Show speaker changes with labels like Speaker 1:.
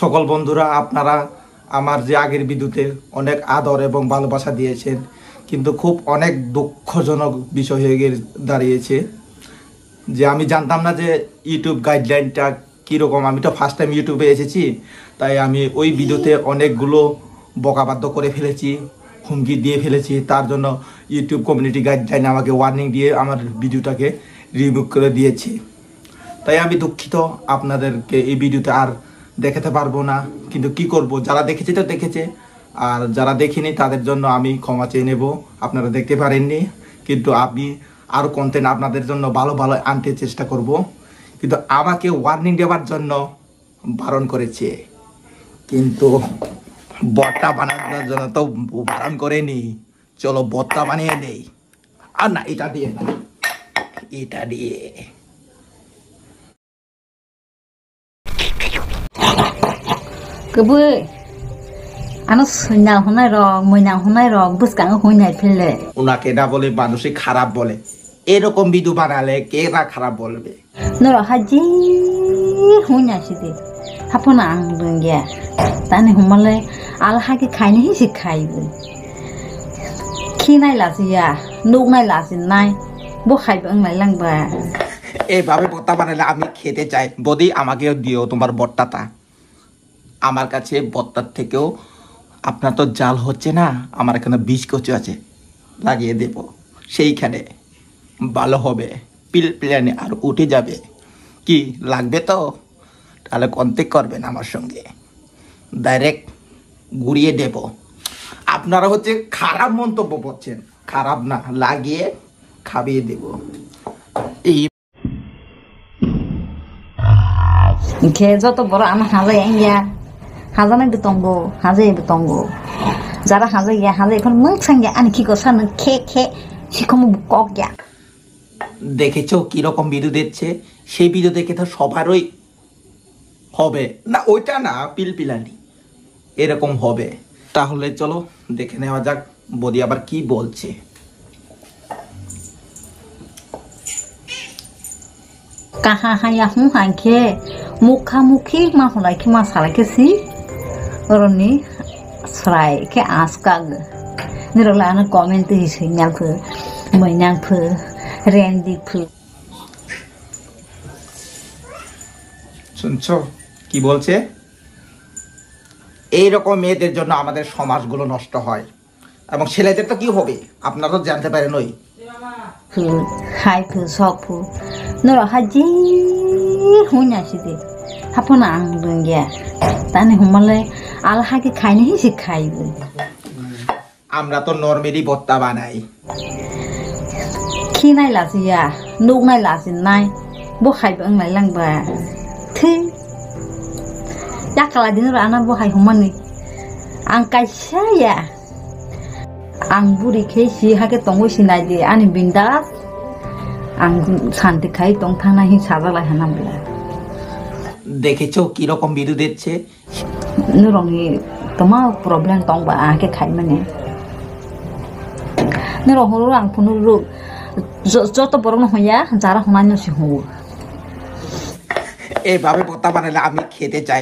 Speaker 1: সকল বন্ধুরা, আপনারা আমার যে আগের ভিডিওতে অনেক আদর এবং ভালোবাসা দিয়েছেন, কিন্তু খুব অনেক দুঃখজনক বিষয় হয়ে দাঁড়িয়েছে যে আমি জানতাম না যে ইউটিউব গাইডলাইনটা কীরকম। আমি তো ফার্স্ট টাইম ইউটিউবে এসেছি, তাই আমি ওই ভিডিওতে অনেকগুলো বকাবাধ্য করে ফেলেছি, হুমকি দিয়ে ফেলেছি। তার জন্য ইউটিউব কমিউনিটি গাইডলাইন আমাকে ওয়ার্নিং দিয়ে আমার ভিডিওটাকে রিমুভ করে দিয়েছে। তাই আমি দুঃখিত, আপনাদেরকে এই ভিডিওতে আর দেখাতে পারবো না। কিন্তু কি করব, যারা দেখেছে তো দেখেছে, আর যারা দেখেনি তাদের জন্য আমি ক্ষমা চেয়ে নেব। আপনারা দেখতে পারেননি, কিন্তু আমি আরও কন্টেন্ট আপনাদের জন্য ভালো ভালো আনতে চেষ্টা করব। কিন্তু আমাকে ওয়ার্নিং দেওয়ার জন্য বারণ করেছে, কিন্তু বটটা বানানোর জন্য তো বারণ করেনি। চলো বটটা বানিয়ে নেই। আর না, এটা দিয়ে না, এটা দিয়ে।
Speaker 2: Kebui, anu sunnah hunai rok, muinang hunai rok, buskang hunai pile.
Speaker 1: ওনাকে না বলে মানুষই খারাপ বলে। এরকম ভিডিও বানালে কে না খারাপ বলবে?
Speaker 2: Noro haji hunai sidi. Hapona ang dungya. Tani humale al hagi kaini hisi kaibu. Kinai lasi ya, nuk nai lasi nai. Bo kaibu ang nai lang ba.
Speaker 1: এইভাবে ভর্তা বানালে আমি খেতে চাই। বদি, আমাকেও দিও তোমার ভর্তাটা। আমার কাছে ভর্তার থেকেও আপনার তো জাল হচ্ছে না, আমার এখানে বীজ কচু আছে, লাগিয়ে দেব, সেইখানে ভালো হবে, পিলপিলানি আর উঠে যাবে। কি লাগবে তো? তাহলে কন্ট্যাক্ট করবেন আমার সঙ্গে, ডাইরেক্ট ঘুরিয়ে দেব। আপনারা হচ্ছে খারাপ মন্তব্য করছেন, খারাপ না, লাগিয়ে খাইয়ে দেব। এই
Speaker 2: Ke joto boro ama haja yang ya. Haja nai betongo, haja ya betongo. Jara haja ya, haja এখন মংসাং ya ani কি কসা না খে খে শিখম কক ya.
Speaker 1: দেখেছো কিরকম ভিডিও দিচ্ছে? সেই ভিডিও দেখে তো সবারই হবে না, ওইটা না, পিলপিলানি এরকম হবে। তাহলে চলো দেখে নেওয়া যাক বদি আবার কি বলছে।
Speaker 2: Kaha haya hu hanke mukha mukhi ma hulai ki ma sala ke si oroni srai ke askag nirola na comment hi signal phu moinang phu rendi phu
Speaker 1: শুনছো কি বলছে? এইরকম মেয়েদের জন্য আমাদের সমাজগুলো নষ্ট হয়, এবং ছেলেদের তো কি হবে আপনারা তো জানতে পারেন। ওই
Speaker 2: phu hai phu sok phu noro haji hunya sidi hapona ang dungya tani humale al hagi kaini hi sikhaibu
Speaker 1: আমরা তো নরমালি ভর্তা বানাই।
Speaker 2: Kinai lasi ya, nuk nai lasi nai, bo khai bang nai lang ba. Thi. Ya kala dinur anak bo khai humani. Ang kai saya. Ang buri ke si hake tongo sinai di ani bindas. Ang santi khai tong thana hi sajala hanam bla.
Speaker 1: দেখেছো কিরকম video দিচ্ছে?
Speaker 2: Nurongi toma problem tong ba ake khai mane. Nero horo ang punuru যত বড় হইয়া যারা হুনানি C হু
Speaker 1: এইভাবে ভর্তা বানালে আমি খেতে চাই।